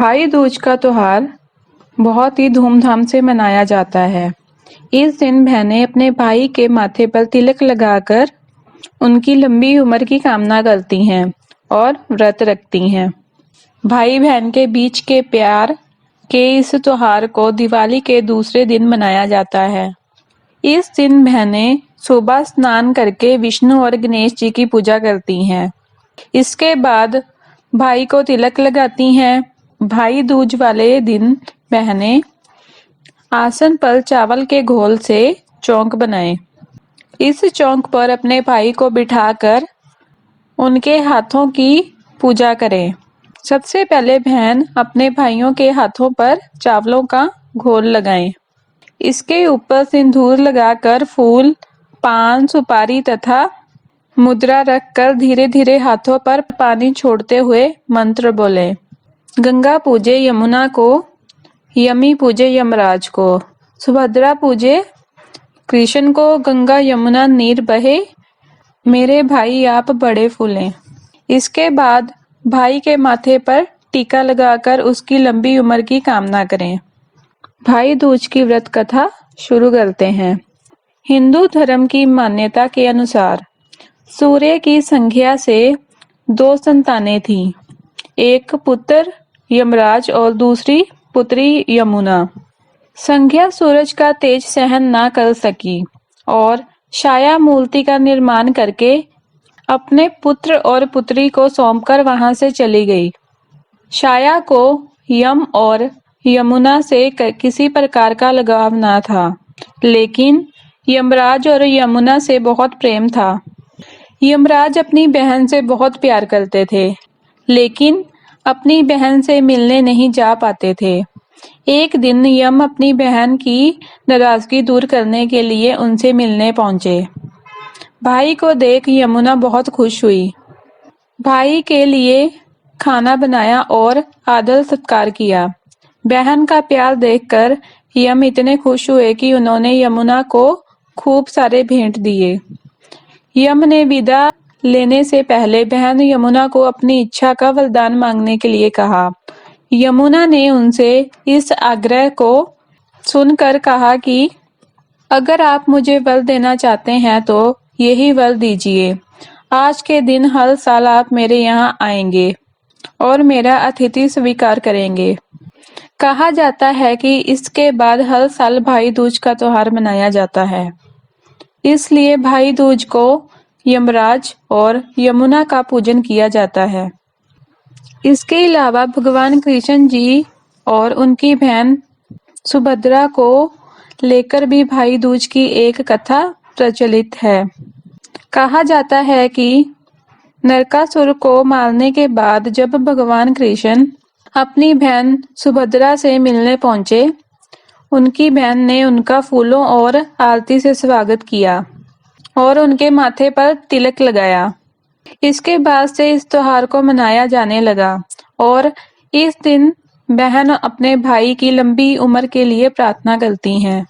भाई दूज का त्योहार बहुत ही धूमधाम से मनाया जाता है। इस दिन बहनें अपने भाई के माथे पर तिलक लगाकर उनकी लंबी उम्र की कामना करती हैं और व्रत रखती हैं। भाई बहन के बीच के प्यार के इस त्योहार को दिवाली के दूसरे दिन मनाया जाता है। इस दिन बहनें सुबह स्नान करके विष्णु और गणेश जी की पूजा करती हैं। इसके बाद भाई को तिलक लगाती हैं। भाई दूज वाले दिन बहनें आसन पर चावल के घोल से चौक बनाएं। इस चौक पर अपने भाई को बिठाकर उनके हाथों की पूजा करें। सबसे पहले बहन अपने भाइयों के हाथों पर चावलों का घोल लगाएं। इसके ऊपर सिंदूर लगाकर फूल, पान, सुपारी तथा मुद्रा रखकर धीरे धीरे हाथों पर पानी छोड़ते हुए मंत्र बोलें। गंगा पूजे यमुना को, यमी पूजे यमराज को। सुभद्रा पूजे कृष्ण को, गंगा यमुना नीर बहे, मेरे भाई आप बड़े फूलें। इसके बाद भाई के माथे पर टीका लगाकर उसकी लंबी उम्र की कामना करें। भाई दूज की व्रत कथा शुरू करते हैं। हिंदू धर्म की मान्यता के अनुसार सूर्य की संज्ञा से 2 संतानें थीं। एक पुत्र यमराज और दूसरी पुत्री यमुना। संज्ञा सूरज का तेज सहन ना कर सकी और छाया मूर्ति का निर्माण करके अपने पुत्र और पुत्री को सौंपकर वहां से चली गई। छाया को यम और यमुना से किसी प्रकार का लगाव ना था, लेकिन यमराज और यमुना से बहुत प्रेम था। यमराज अपनी बहन से बहुत प्यार करते थे, लेकिन अपनी बहन से मिलने नहीं जा पाते थे। एक दिन यम अपनी बहन की नाराजगी दूर करने के लिए उनसे मिलने पहुंचे। भाई को देख यमुना बहुत खुश हुई। भाई के लिए खाना बनाया और आदर सत्कार किया। बहन का प्यार देखकर यम इतने खुश हुए कि उन्होंने यमुना को खूब सारे भेंट दिए। यम ने विदा लेने से पहले बहन यमुना को अपनी इच्छा का वरदान मांगने के लिए कहा। यमुना ने उनसे इस आग्रह को सुनकर कहा कि अगर आप मुझे वर देना चाहते हैं तो यही वर दीजिए। आज के दिन हर साल आप मेरे यहाँ आएंगे और मेरा अतिथि स्वीकार करेंगे। कहा जाता है कि इसके बाद हर साल भाई दूज का त्योहार मनाया जाता है। इसलिए भाई दूज को यमराज और यमुना का पूजन किया जाता है। इसके अलावा भगवान कृष्ण जी और उनकी बहन सुभद्रा को लेकर भी भाई दूज की एक कथा प्रचलित है। कहा जाता है कि नरकासुर को मारने के बाद जब भगवान कृष्ण अपनी बहन सुभद्रा से मिलने पहुंचे, उनकी बहन ने उनका फूलों और आरती से स्वागत किया और उनके माथे पर तिलक लगाया। इसके बाद से इस त्योहार को मनाया जाने लगा और इस दिन बहन अपने भाई की लंबी उम्र के लिए प्रार्थना करती हैं।